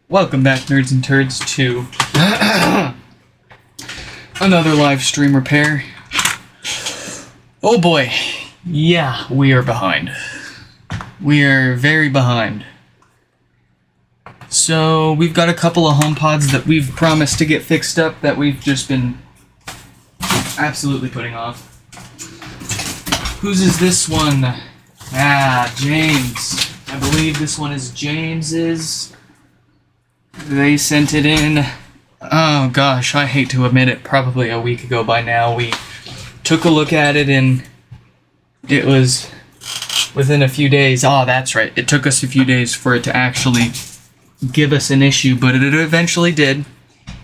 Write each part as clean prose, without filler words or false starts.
Welcome back, nerds and turds, to another live stream repair. Oh boy, yeah, we are behind. We are very behind. So, we've got a couple of HomePods that we've promised to get fixed up that we've just been absolutely putting off. Whose is this one? James. I believe this one is James's. They sent it in, oh gosh, I hate to admit it, probably a week ago by now. We took a look at it and it was within a few days. Oh, that's right. It took us a few days for it to actually give us an issue, but it eventually did.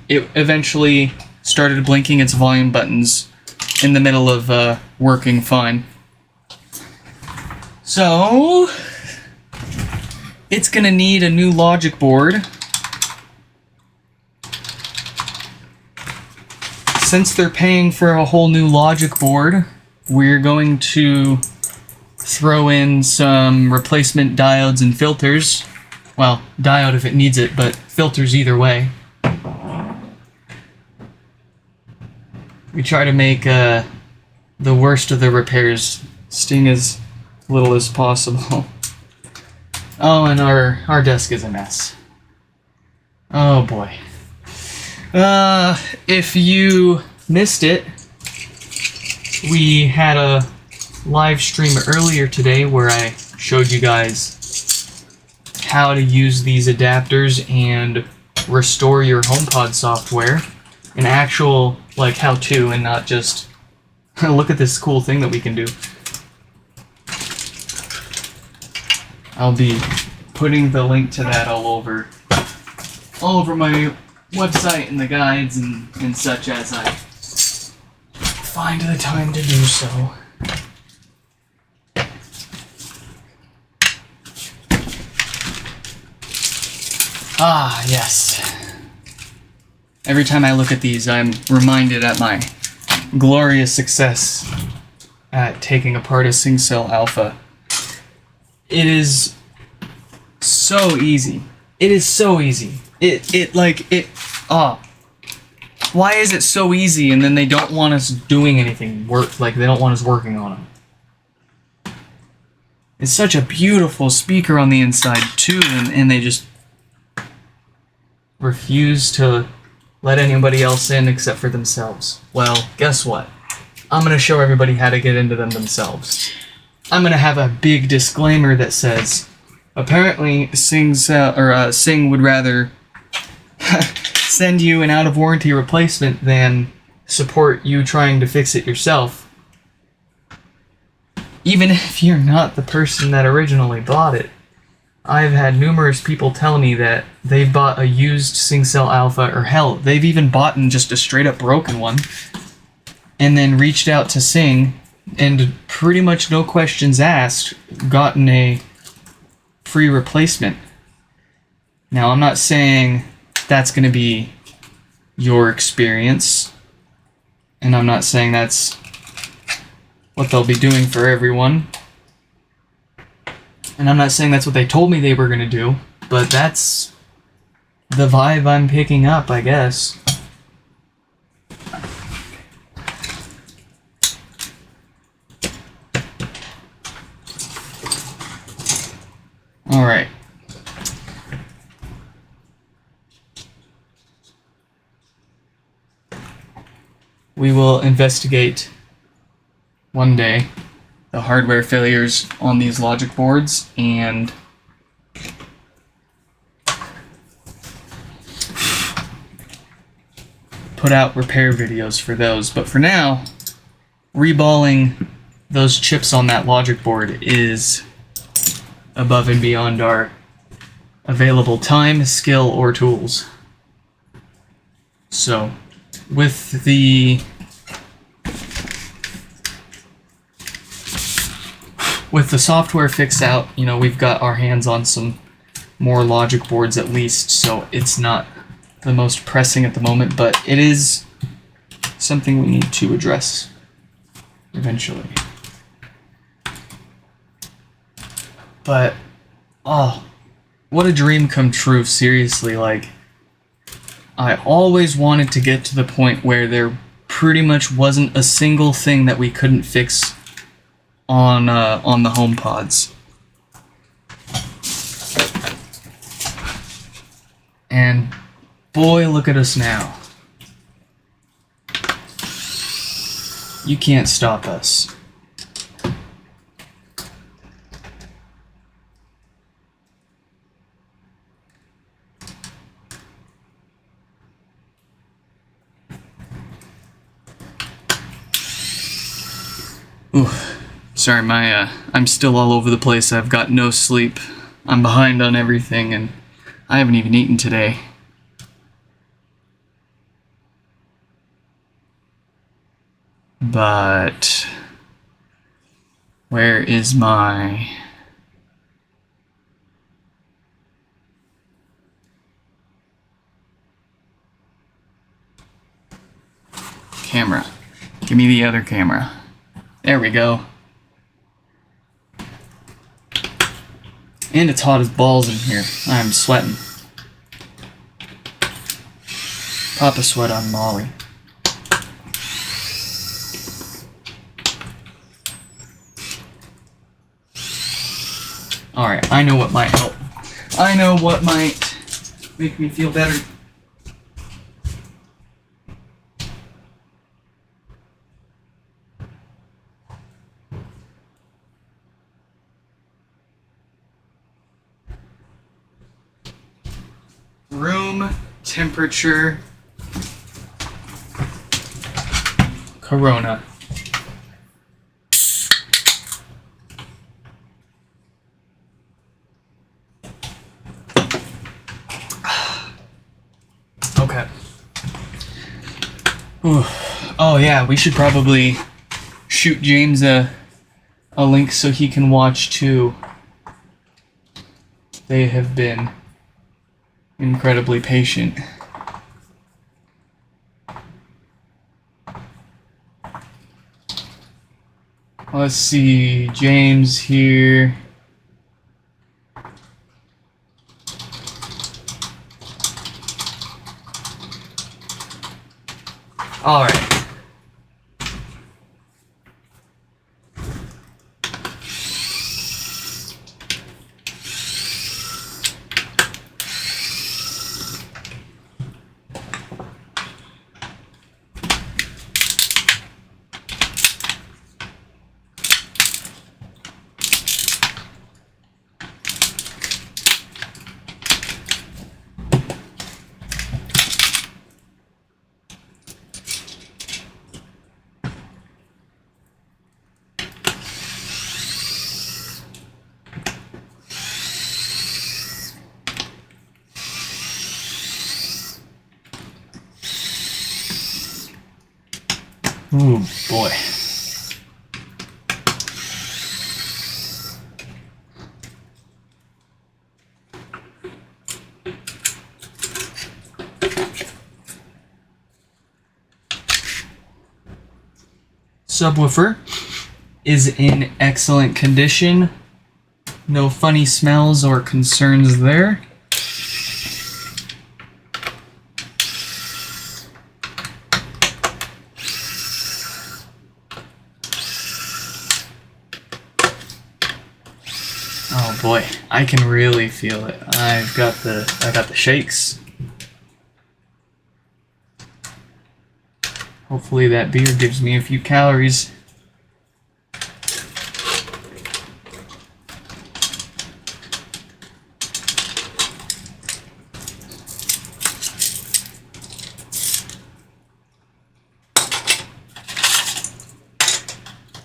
It eventually started blinking its volume buttons in the middle of working fine. So, it's gonna need a new logic board. Since they're paying for a whole new logic board, we're going to throw in some replacement diodes and filters. Well, diode if it needs it, but filters either way. We try to make the worst of the repairs sting as little as possible. Oh, and our desk is a mess. Oh boy. If you missed it, we had a live stream earlier today where I showed you guys how to use these adapters and restore your HomePod software. An actual, like, how-to and not just, look at this cool thing that we can do. I'll be putting the link to that all over my website and the guides and such as I find the time to do so. Ah, yes. Every time I look at these, I'm reminded at my glorious success at taking apart a SingCell Alpha. It is so easy. It is so easy. Why is it so easy and then they don't want us doing anything, they don't want us working on them? It's such a beautiful speaker on the inside too, and they just refuse to let anybody else in except for themselves. Well, guess what? I'm gonna show everybody how to get into them themselves. I'm gonna have a big disclaimer that says, apparently Sing would rather send you an out-of-warranty replacement than support you trying to fix it yourself. Even if you're not the person that originally bought it. I've had numerous people tell me that they've bought a used SingCell Alpha, or hell, they've even bought just a straight-up broken one, and then reached out to Sing, and pretty much no questions asked, gotten a free replacement. Now, I'm not saying that's going to be your experience, and I'm not saying that's what they'll be doing for everyone, and I'm not saying that's what they told me they were going to do, but that's the vibe I'm picking up, I guess. Alright. We will investigate one day the hardware failures on these logic boards and put out repair videos for those. But for now, reballing those chips on that logic board is above and beyond our available time, skill, or tools. So, with the software fix out, we've got our hands on some more logic boards at least, so it's not the most pressing at the moment, but it is something we need to address eventually. But, what a dream come true, seriously. Like, I always wanted to get to the point where there pretty much wasn't a single thing that we couldn't fix on the HomePods. And boy, look at us now. You can't stop us. Ooh, sorry, I'm still all over the place. I've got no sleep. I'm behind on everything, and I haven't even eaten today. But where is my camera? Give me the other camera. There we go. And it's hot as balls in here. I'm sweating. Papa sweat on Molly. Alright, I know what might help. I know what might make me feel better. Room temperature Corona. Okay. Oh yeah, we should probably shoot James a link so he can watch too. They have been incredibly patient. Let's see, James here. All right. Ooh, boy. Subwoofer is in excellent condition. No funny smells or concerns there. Oh boy, I can really feel it. I got the shakes. Hopefully that beer gives me a few calories.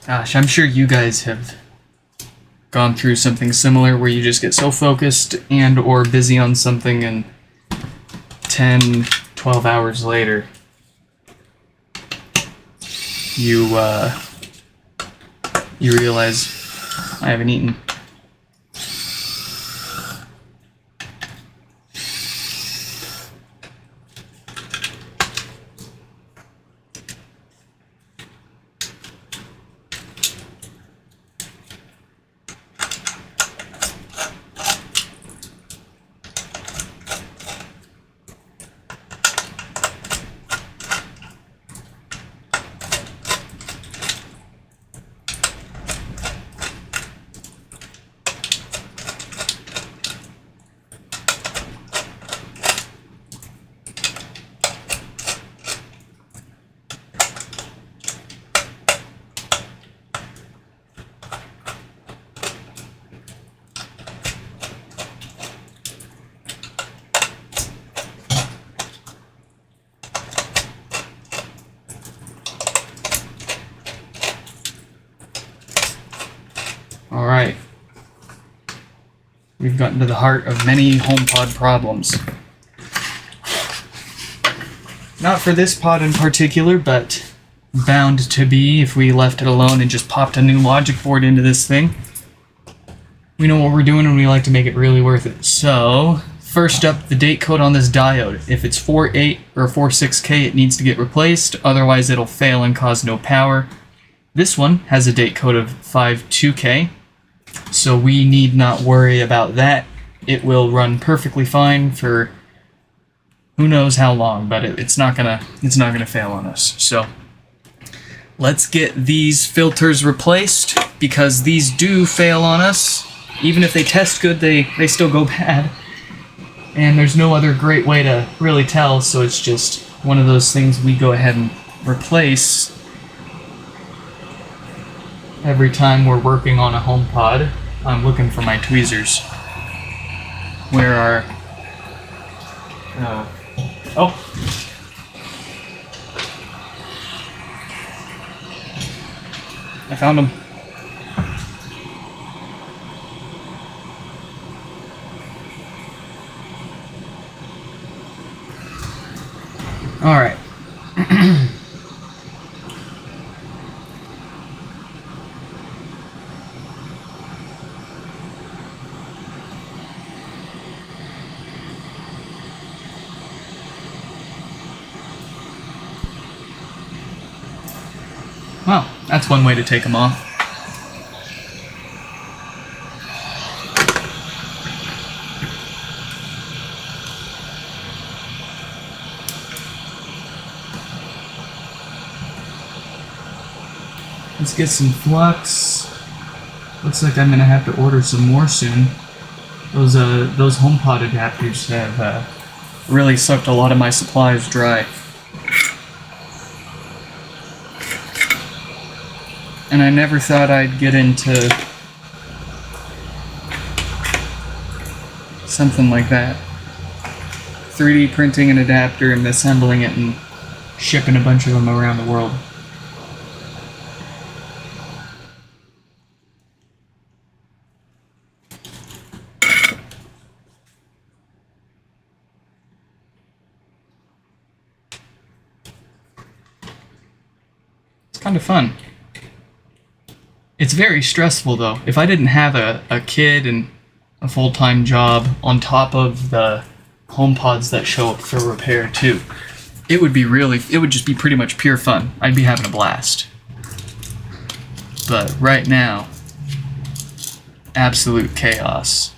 Gosh, I'm sure you guys have gone through something similar where you just get so focused and or busy on something and 10, 12 hours later you realize I haven't eaten. Alright. We've gotten to the heart of many HomePod problems. Not for this pod in particular, but bound to be if we left it alone and just popped a new logic board into this thing. We know what we're doing and we like to make it really worth it. So, first up, the date code on this diode. If it's 48 or 46K, it needs to get replaced, otherwise it'll fail and cause no power. This one has a date code of 52K, so we need not worry about that. It will run perfectly fine for who knows how long, but it's not gonna fail on us. So, let's get these filters replaced, because these do fail on us. Even if they test good, they still go bad. And there's no other great way to really tell, so it's just one of those things we go ahead and replace every time we're working on a HomePod. I'm looking for my tweezers. Where are... Oh! I found them. Alright. Well, that's one way to take them off. Let's get some flux. Looks like I'm gonna have to order some more soon. Those HomePod adapters have really sucked a lot of my supplies dry. And I never thought I'd get into something like that. 3D printing an adapter and assembling it and shipping a bunch of them around the world. It's kind of fun. It's very stressful though. If I didn't have a kid and a full-time job on top of the HomePods that show up for repair too, it would just be pretty much pure fun. I'd be having a blast. But right now, absolute chaos.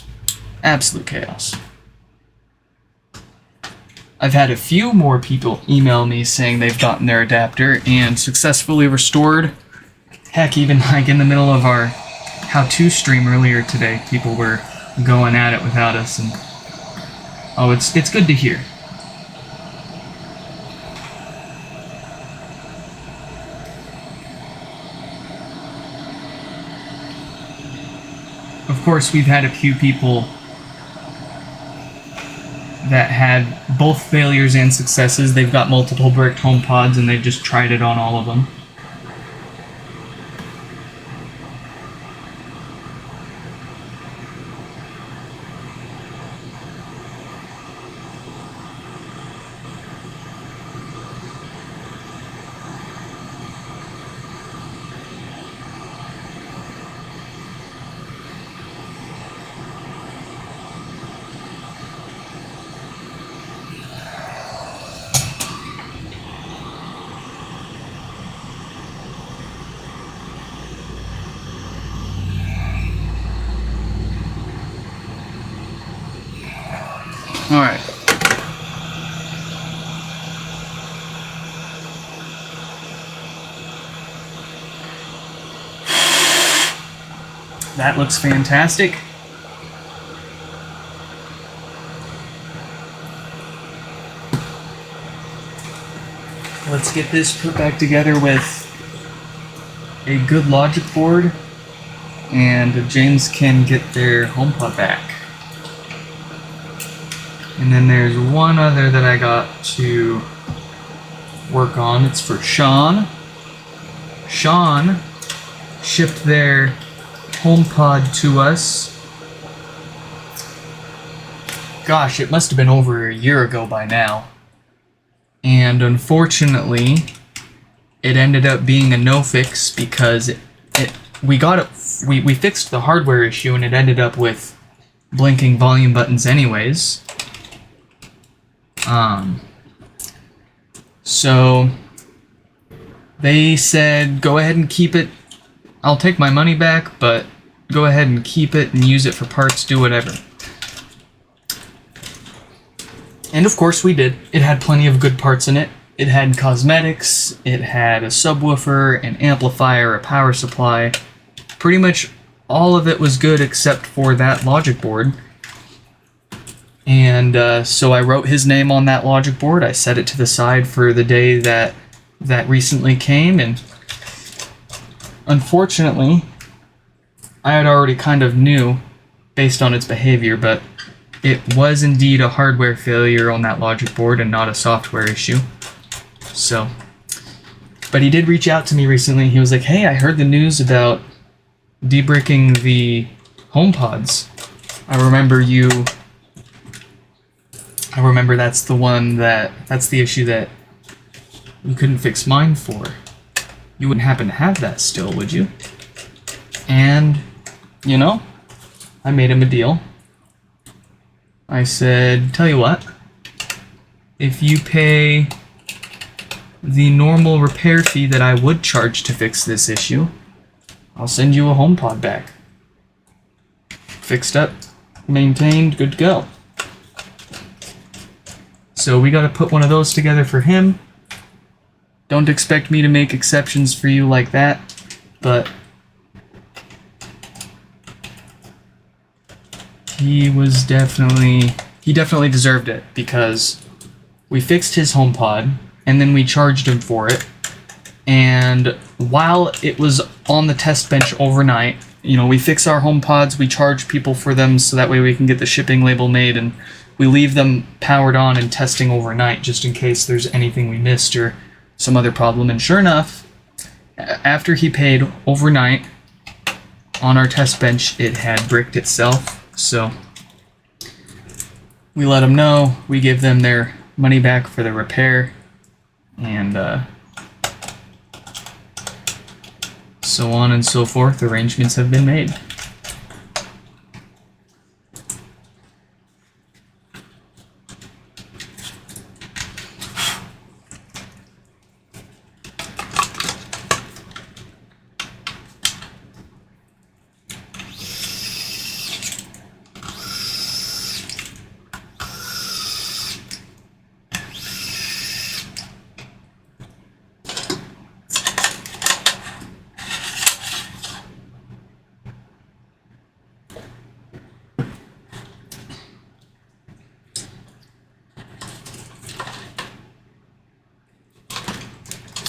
Absolute chaos. I've had a few more people email me saying they've gotten their adapter and successfully restored. Heck, even like in the middle of our how-to stream earlier today, people were going at it without us, and oh, it's good to hear. Of course, we've had a few people that had both failures and successes. They've got multiple bricked HomePods and they've just tried it on all of them. Alright. That looks fantastic. Let's get this put back together with a good logic board, and James can get their HomePod back. And then there's one other that I got to work on. It's for Sean. Sean shipped their HomePod to us. Gosh, it must have been over a year ago by now. And unfortunately, it ended up being a no-fix because we fixed the hardware issue and it ended up with blinking volume buttons anyways. So they said, go ahead and keep it. I'll take my money back, but go ahead and keep it and use it for parts, do whatever. And of course we did. It had plenty of good parts in it. It had cosmetics, it had a subwoofer, an amplifier, a power supply. Pretty much all of it was good except for that logic board. And so I wrote his name on that logic board. I set it to the side for the day that recently came, and unfortunately, I had already kind of knew based on its behavior, but it was indeed a hardware failure on that logic board and not a software issue. So, but he did reach out to me recently. He was like, hey, I heard the news about debricking the HomePods. I remember that's the issue that you couldn't fix mine for. You wouldn't happen to have that still, would you? And, I made him a deal. I said, tell you what, if you pay the normal repair fee that I would charge to fix this issue, I'll send you a HomePod back. Fixed up, maintained, good to go. So we gotta put one of those together for him. Don't expect me to make exceptions for you like that, but he definitely deserved it, because we fixed his HomePod and then we charged him for it. And while it was on the test bench overnight, we fix our HomePods, we charge people for them so that way we can get the shipping label made, and we leave them powered on and testing overnight just in case there's anything we missed or some other problem. And sure enough, after he paid overnight on our test bench, it had bricked itself. So we let them know, we give them their money back for the repair, and so on and so forth. Arrangements have been made.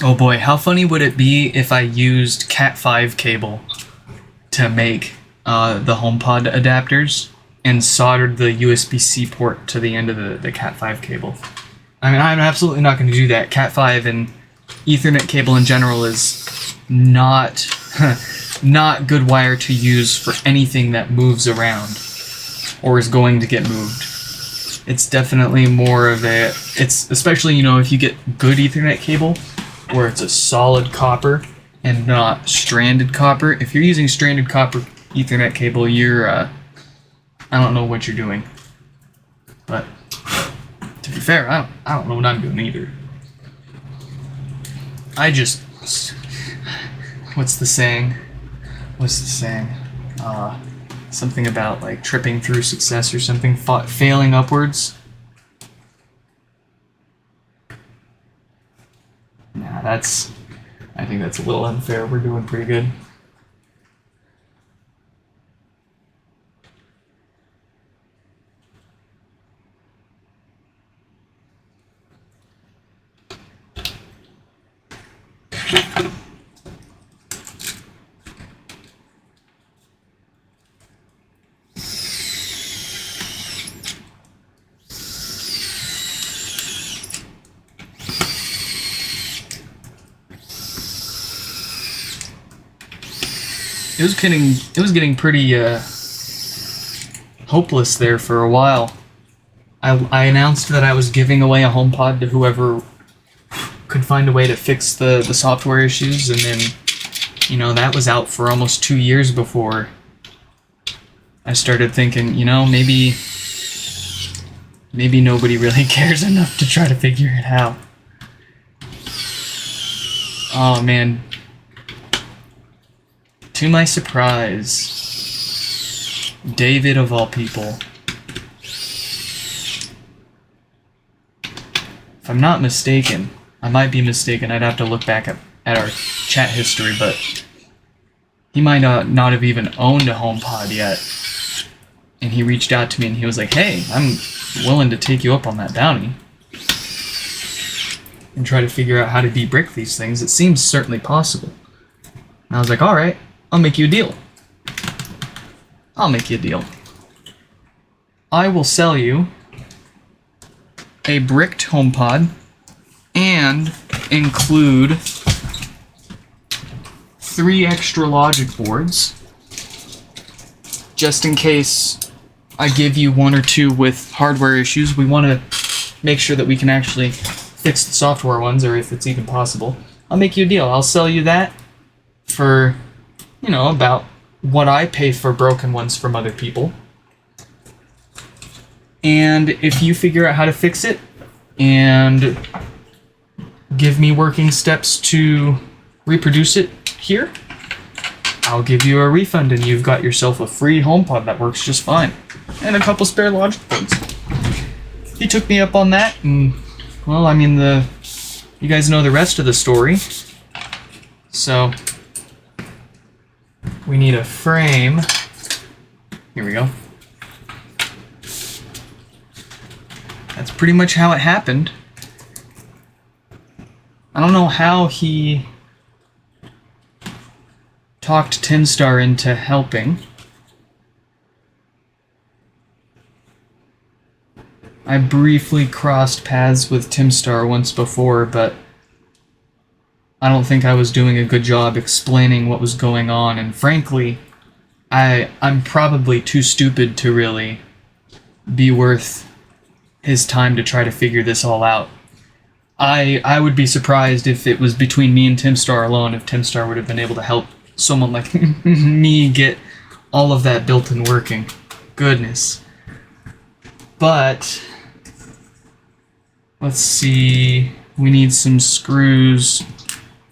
Oh boy, how funny would it be if I used Cat5 cable to make the HomePod adapters and soldered the USB-C port to the end of the Cat5 cable? I mean, I'm absolutely not going to do that. Cat5 and Ethernet cable in general is not not good wire to use for anything that moves around or is going to get moved. It's definitely more of it's especially, if you get good Ethernet cable where it's a solid copper and not stranded copper. If you're using stranded copper Ethernet cable, you're I don't know what you're doing. But to be fair, I don't know what I'm doing either. What's the saying? Something about like tripping through success or something, failing upwards. Nah, I think that's a little unfair. We're doing pretty good. it was getting pretty hopeless there for a while. I announced that I was giving away a HomePod to whoever could find a way to fix the software issues, and then, you know, that was out for almost 2 years before I started thinking, you know, maybe nobody really cares enough to try to figure it out. Oh man. To my surprise, David of all people. If I'm not mistaken, I might be mistaken, I'd have to look back at our chat history, but he might not have even owned a HomePod yet. And he reached out to me and he was like, hey, I'm willing to take you up on that bounty and try to figure out how to de-brick these things. It seems certainly possible. And I was like, alright, I'll make you a deal. I'll make you a deal. I will sell you a bricked HomePod and include 3 extra logic boards, just in case I give you 1 or 2 with hardware issues. We want to make sure that we can actually fix the software ones, or if it's even possible. I'll make you a deal. I'll sell you that for, you know, about what I pay for broken ones from other people. And if you figure out how to fix it and give me working steps to reproduce it here, I'll give you a refund and you've got yourself a free HomePod that works just fine. And a couple spare logic boards. He took me up on that, and, well, I mean, you guys know the rest of the story. So, we need a frame. Here we go. That's pretty much how it happened. I don't know how he talked Timstar into helping. I briefly crossed paths with Timstar once before, but I don't think I was doing a good job explaining what was going on, and frankly, I'm probably too stupid to really be worth his time to try to figure this all out. I would be surprised if it was between me and Timstar alone, if Timstar would have been able to help someone like me get all of that built and working. Goodness. But let's see, we need some screws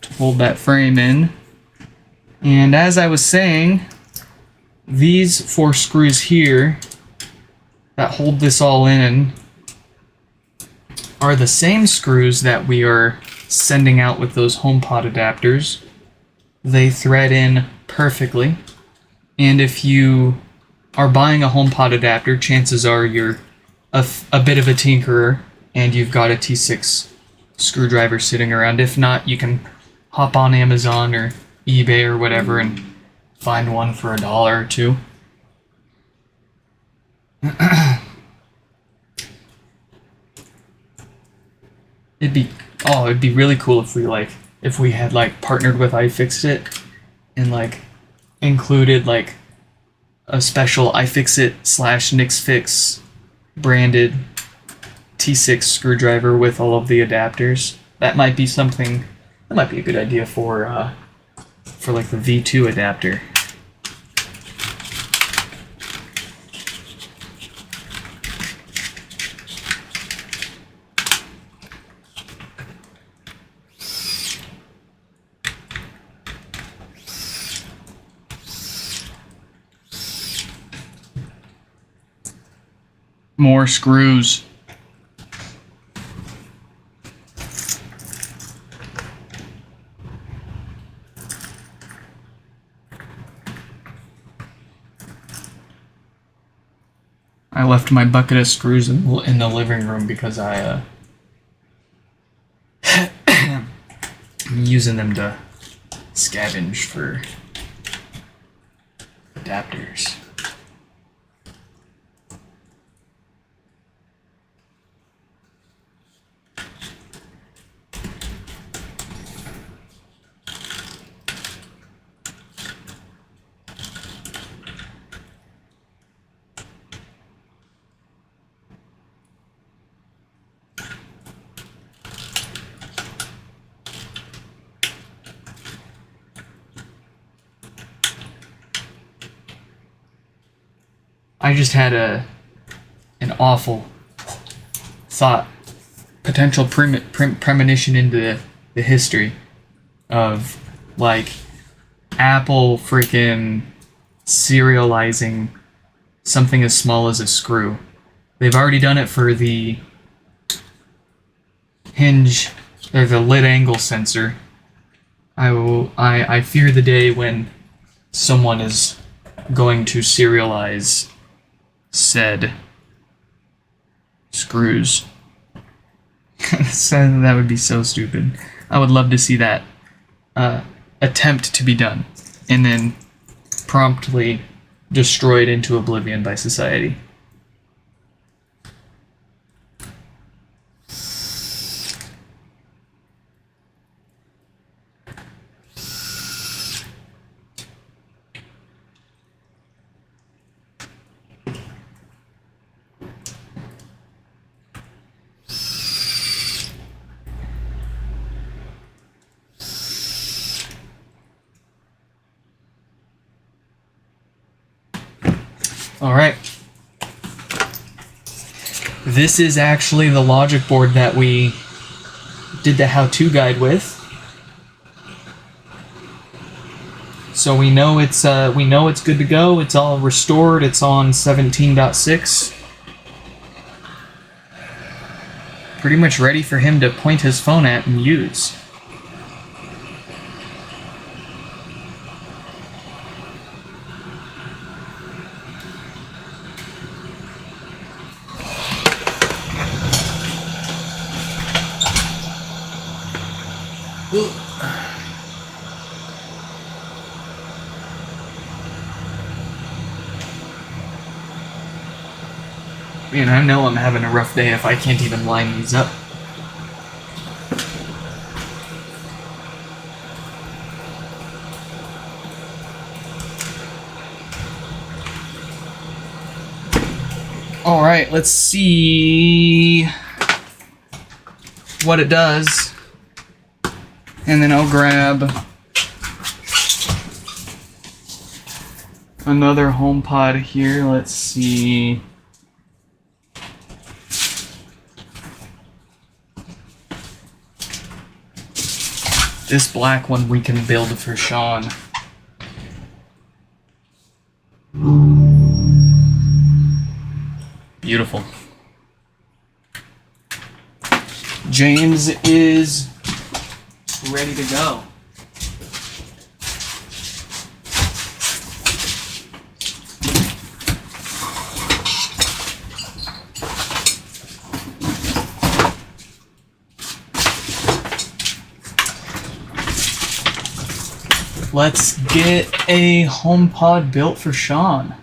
to hold that frame in. And as I was saying, these 4 screws here that hold this all in are the same screws that we are sending out with those HomePod adapters. They thread in perfectly. And if you are buying a HomePod adapter, chances are you're a bit of a tinkerer and you've got a T6 screwdriver sitting around. If not, you can hop on Amazon or eBay or whatever and find one for $1 or $2. It'd be really cool if we had partnered with iFixit and included a special iFixit / NixFix branded T6 screwdriver with all of the adapters. That might be something. That might be a good idea for the V2 adapter. More screws. I left my bucket of screws in the living room because I'm using them to scavenge for adapters. I just had an awful thought, potential premonition into the history of, like, Apple freaking serializing something as small as a screw. They've already done it for the hinge, or the lid angle sensor. I fear the day when someone is going to serialize said screws. So that would be so stupid. I would love to see that attempt to be done, and then promptly destroyed into oblivion by society. Alright. This is actually the logic board that we did the how-to guide with. So we know it's good to go. It's all restored. It's on 17.6. Pretty much ready for him to point his phone at and use. Man, I know I'm having a rough day if I can't even line these up. Alright, let's see what it does. And then I'll grab another HomePod here. Let's see. This black one we can build for Sean. Beautiful. James is ready to go. Let's get a HomePod built for Sean.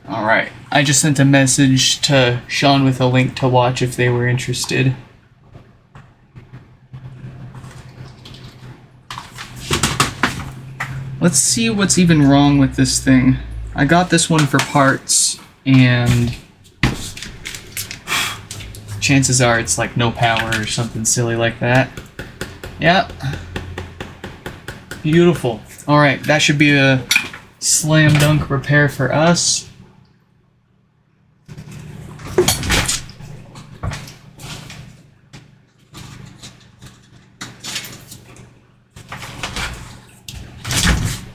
Alright, I just sent a message to Sean with a link to watch if they were interested. Let's see what's even wrong with this thing. I got this one for parts, and chances are it's like no power or something silly like that. Yep. Beautiful. Alright, that should be a slam dunk repair for us.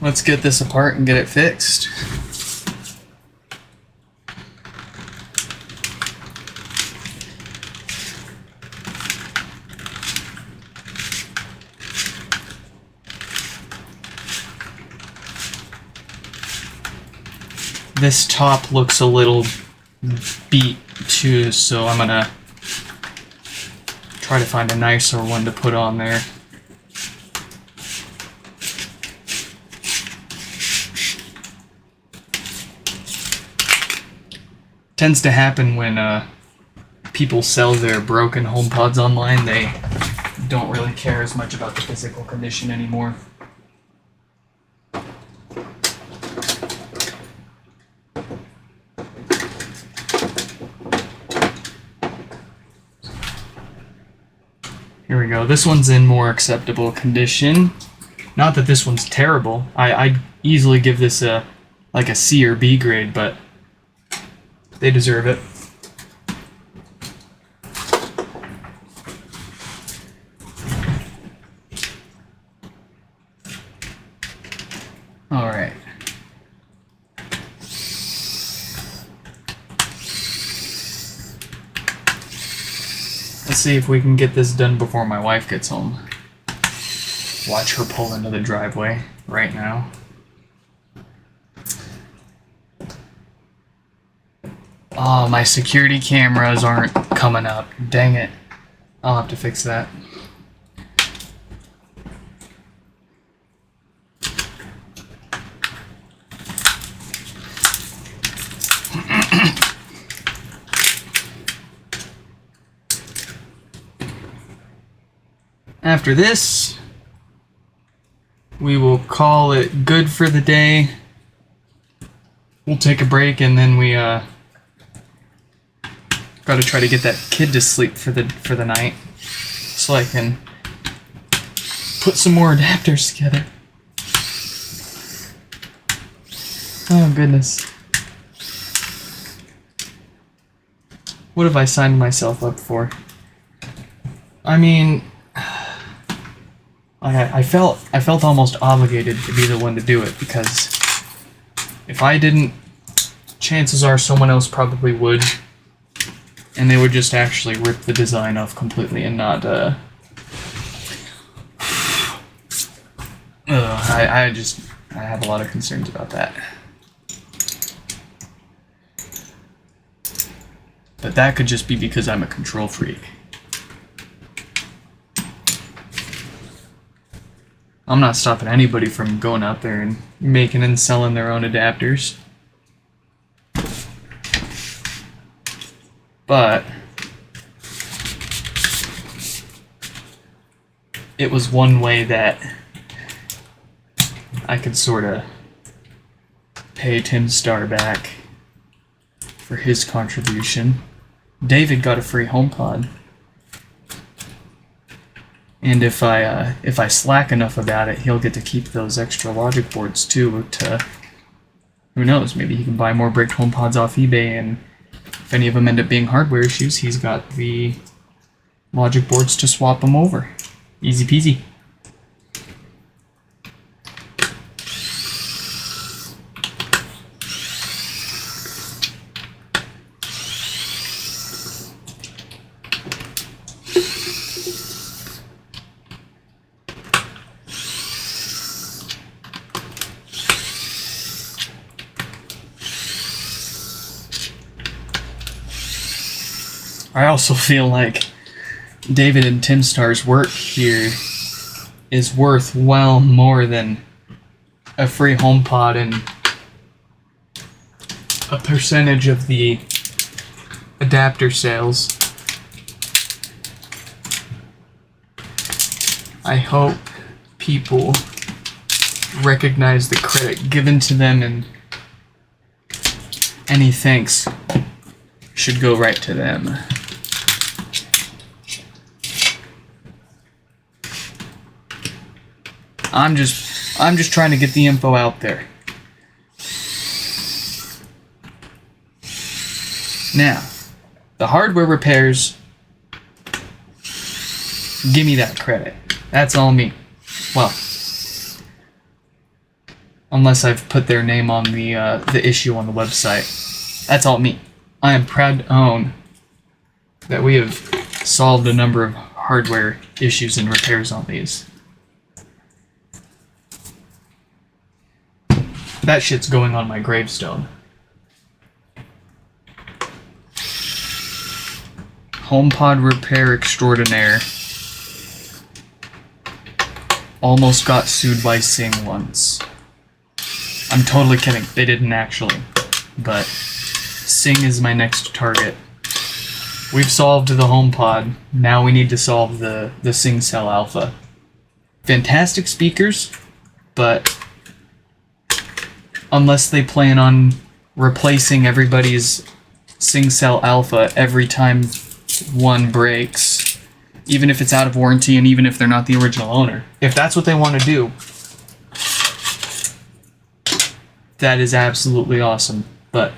Let's get this apart and get it fixed. This top looks a little beat too, so I'm gonna try to find a nicer one to put on there. Tends to happen when people sell their broken HomePods online, they don't really care as much about the physical condition anymore. Here we go. This one's in more acceptable condition. Not that this one's terrible. I'd easily give this a C or B grade, but they deserve it. All right. Let's see if we can get this done before my wife gets home. Watch her pull into the driveway right now. Oh, my security cameras aren't coming up. Dang it. I'll have to fix that. After this, we will call it good for the day. We'll take a break, and then we gotta try to get that kid to sleep for the night, so I can put some more adapters together. Oh goodness. What have I signed myself up for? I mean, I felt almost obligated to be the one to do it, because if I didn't, chances are someone else probably would, and they would just actually rip the design off completely and not I have a lot of concerns about that. But that could just be because I'm a control freak. I'm not stopping anybody from going out there and making and selling their own adapters. But it was one way that I could sort of pay Tim Starr back for his contribution. David got a free HomePod. And if I slack enough about it, he'll get to keep those extra logic boards too. Who knows? Maybe he can buy more bricked HomePods off eBay, and if any of them end up being hardware issues, he's got the logic boards to swap them over. Easy peasy. I also feel like David and Tim Starr's work here is worth well more than a free HomePod and a percentage of the adapter sales. I hope people recognize the credit given to them, and any thanks should go right to them. I'm just trying to get the info out there. Now, the hardware repairs, give me that credit. That's all me. Well, unless I've put their name on the issue on the website. That's all me. I am proud to own that we have solved a number of hardware issues and repairs on these. That shit's going on my gravestone. HomePod repair extraordinaire. Almost got sued by Sing once. I'm totally kidding. They didn't actually. But Sing is my next target. we've solved the HomePod. Now we need to solve the SingCell Alpha. Fantastic speakers, but unless they plan on replacing everybody's SingCell Alpha every time one breaks, even if it's out of warranty and even if they're not the original owner. If that's what they want to do, that is absolutely awesome, but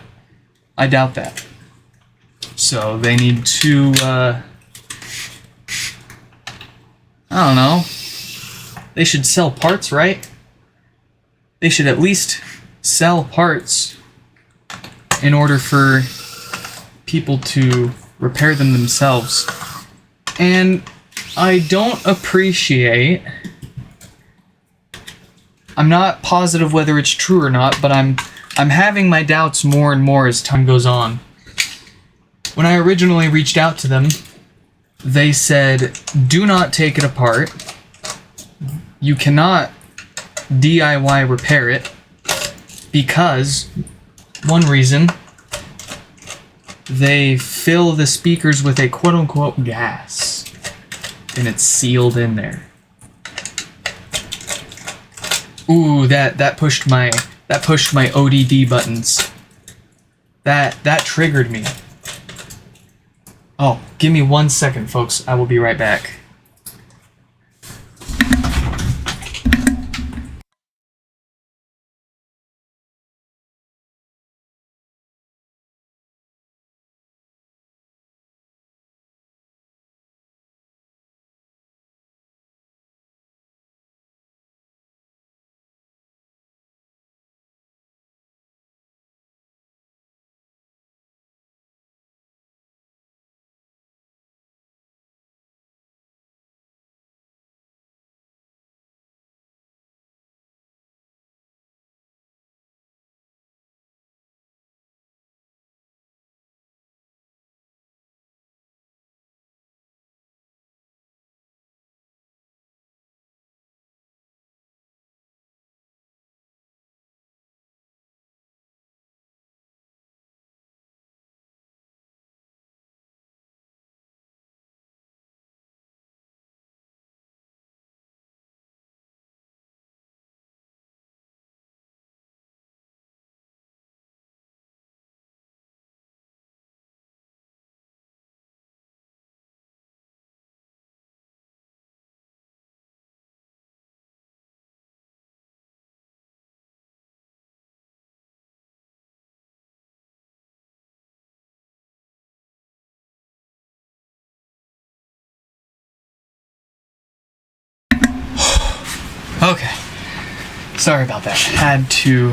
I doubt that. So they need to, I don't know, they should sell parts, right? They should at least sell parts in order for people to repair them themselves. And I don't appreciate, I'm not positive whether it's true or not, but I'm having my doubts more and more as time goes on. When I originally reached out to them, they said, do not take it apart. You cannot DIY repair it because, one reason, they fill the speakers with a quote-unquote gas, and it's sealed in there. Ooh, that pushed my ODD buttons. That triggered me. Oh, give me 1 second, folks. I will be right back. Okay. Sorry about that. Had to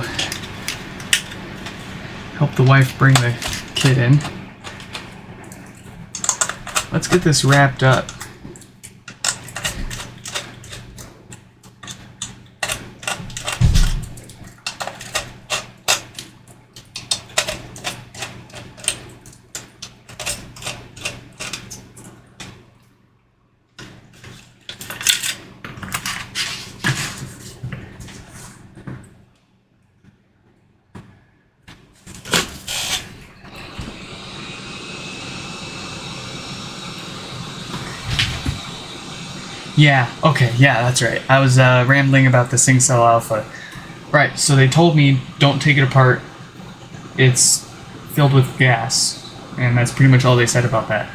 help the wife bring the kid in. Let's get this wrapped up. Yeah, okay, yeah, that's right. I was rambling about the SingCell Alpha. Right, so they told me don't take it apart. It's filled with gas, and that's pretty much all they said about that.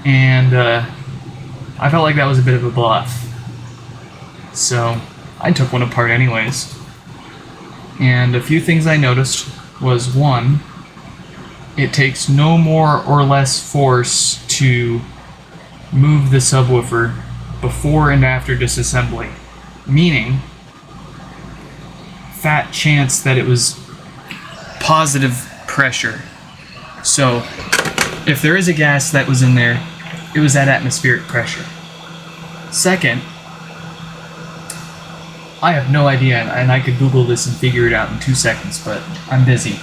And I felt like that was a bit of a bluff. So I took one apart anyways. And a few things I noticed was, one, it takes no more or less force to move the subwoofer before and after disassembly, meaning fat chance that it was positive pressure. So if there is a gas that was in there, it was at atmospheric pressure. Second, I have no idea, and I could Google this and figure it out in 2 seconds, but I'm busy.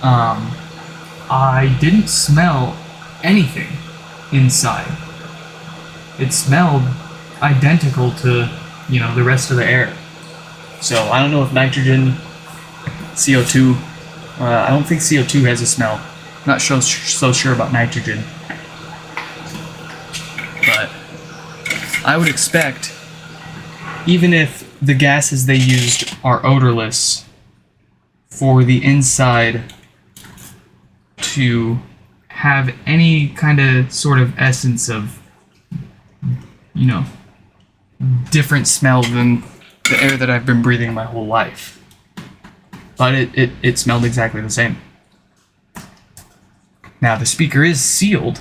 I didn't smell anything inside. It smelled identical to, the rest of the air. So I don't know if nitrogen, CO2, I don't think CO2 has a smell. Not so sure about nitrogen. But I would expect, even if the gases they used are odorless, for the inside to have any kind of sort of essence of, you know, different smell than the air that I've been breathing my whole life. But it smelled exactly the same. Now, the speaker is sealed.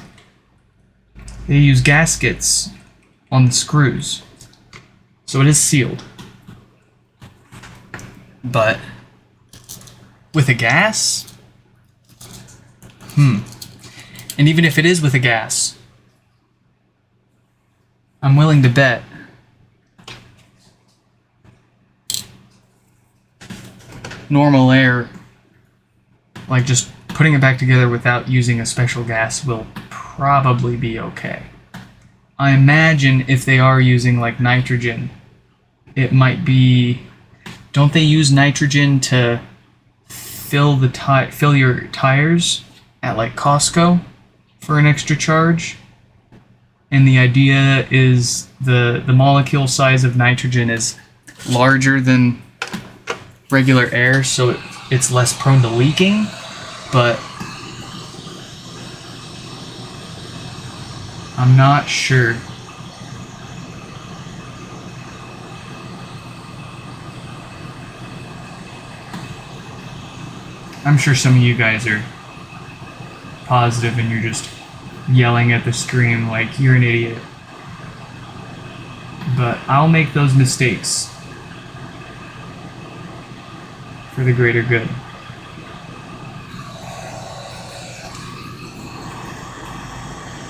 They use gaskets on the screws. So it is sealed. But with a gas? And even if it is with a gas, I'm willing to bet normal air, like just putting it back together without using a special gas, will probably be okay. I imagine if they are using like nitrogen, it might be... Don't they use nitrogen to fill your tires at like Costco for an extra charge? And the idea is the molecule size of nitrogen is larger than regular air, so it's less prone to leaking, but I'm not sure. I'm sure some of you guys are positive and you're just yelling at the screen like you're an idiot. But I'll make those mistakes for the greater good.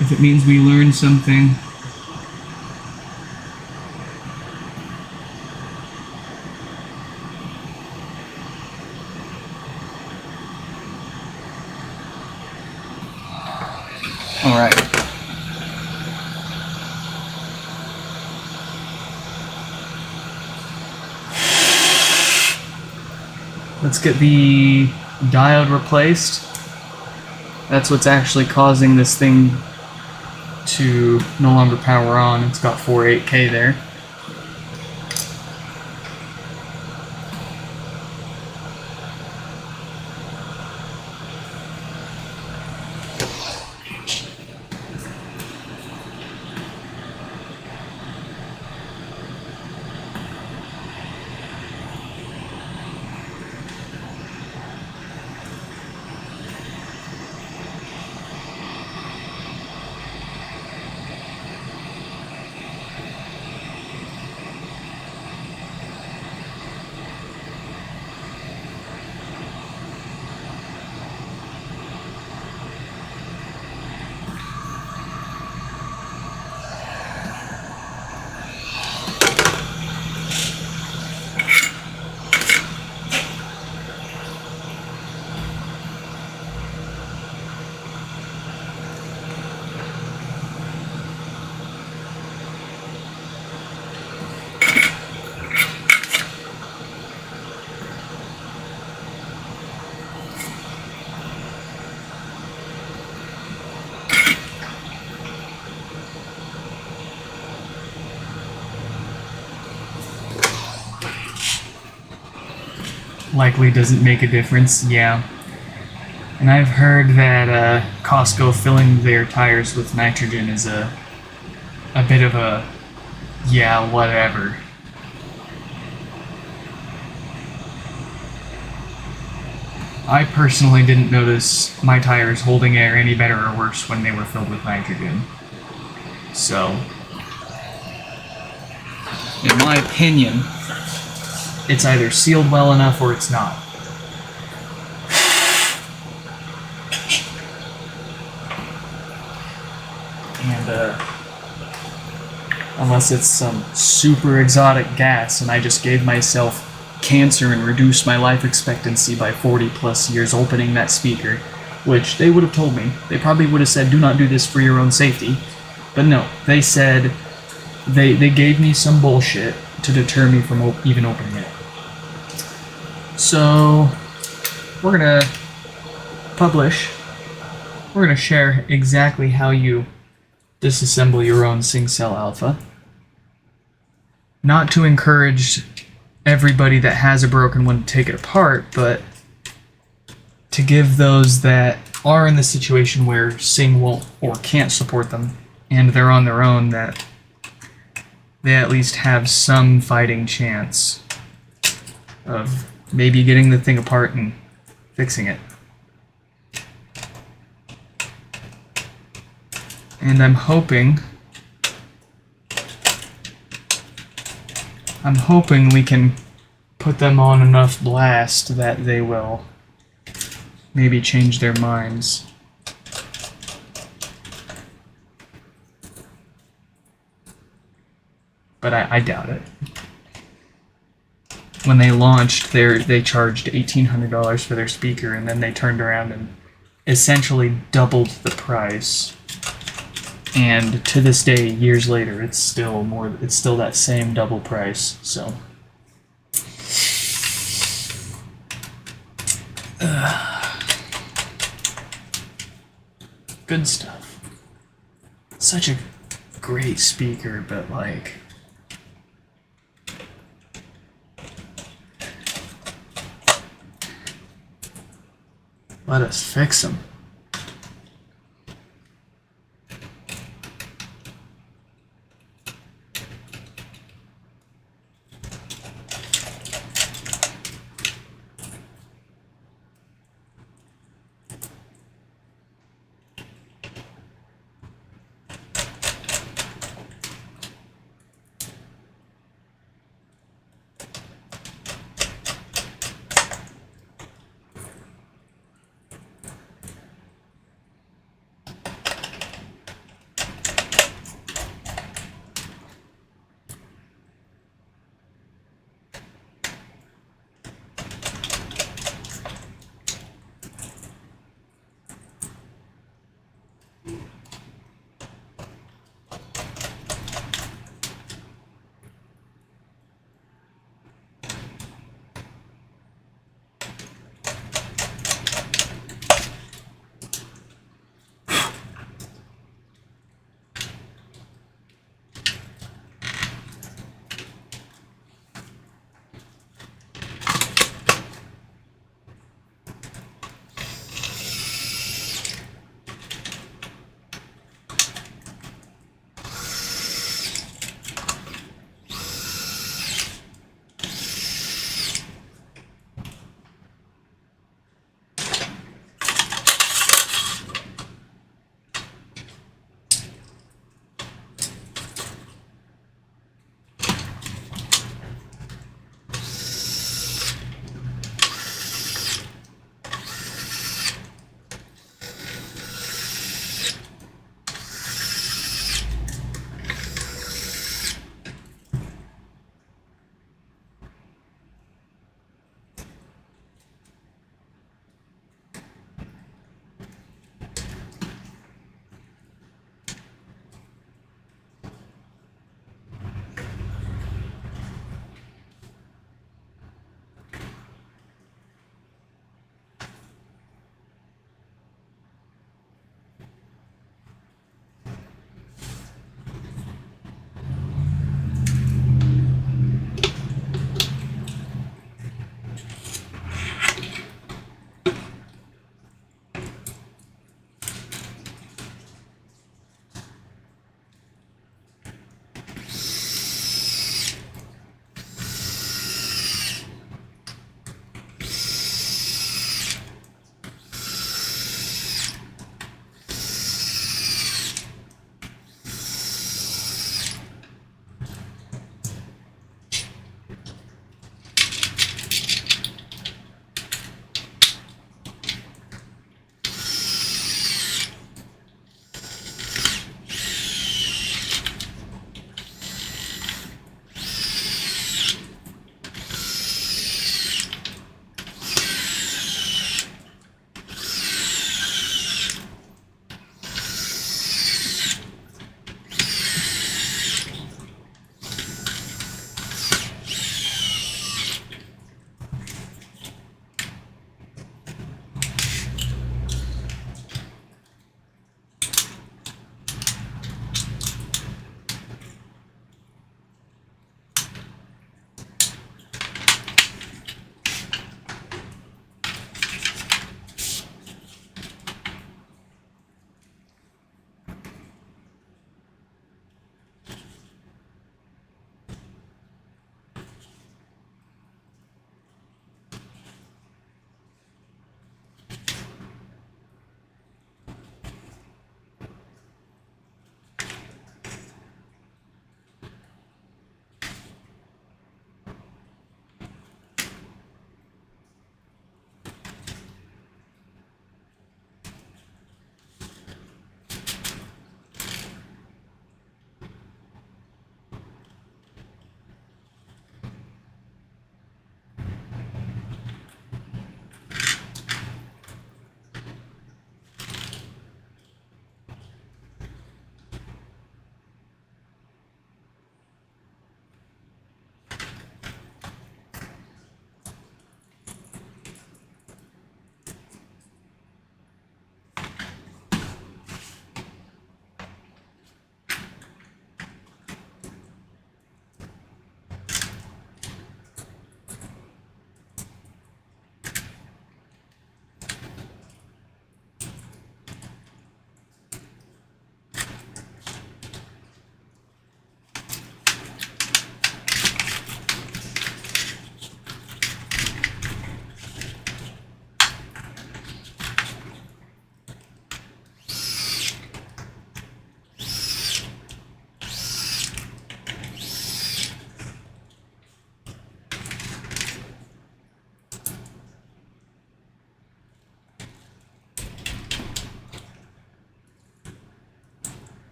If it means we learn something, all right. Let's get the diode replaced. That's what's actually causing this thing to no longer power on. It's got 48K there. Likely doesn't make a difference, yeah. And I've heard that Costco filling their tires with nitrogen is a bit of a, yeah, whatever. I personally didn't notice my tires holding air any better or worse when they were filled with nitrogen. So, in my opinion, it's either sealed well enough or it's not. And unless it's some super exotic gas and I just gave myself cancer and reduced my life expectancy by 40 plus years opening that speaker, which they would have told me. They probably would have said, do not do this for your own safety. But no, they said, they gave me some bullshit to deter me from even opening it. So, we're gonna publish we're going to share exactly how you disassemble your own SingCell Alpha. Not to encourage everybody that has a broken one to take it apart, but to give those that are in the situation where Sing won't or can't support them and they're on their own, that they at least have some fighting chance of maybe getting the thing apart and fixing it. And I'm hoping we can put them on enough blast that they will maybe change their minds. But I doubt it. When they launched, they charged $1,800 for their speaker, and then they turned around and essentially doubled the price. And to this day, years later, it's still that same double price. So, good stuff. Such a great speaker, but like, let us fix them.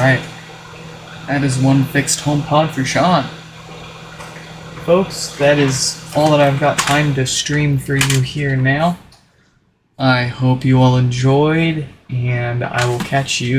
Alright. That is one fixed HomePod for Sean. Folks, that is all that I've got time to stream for you here now. I hope you all enjoyed, and I will catch you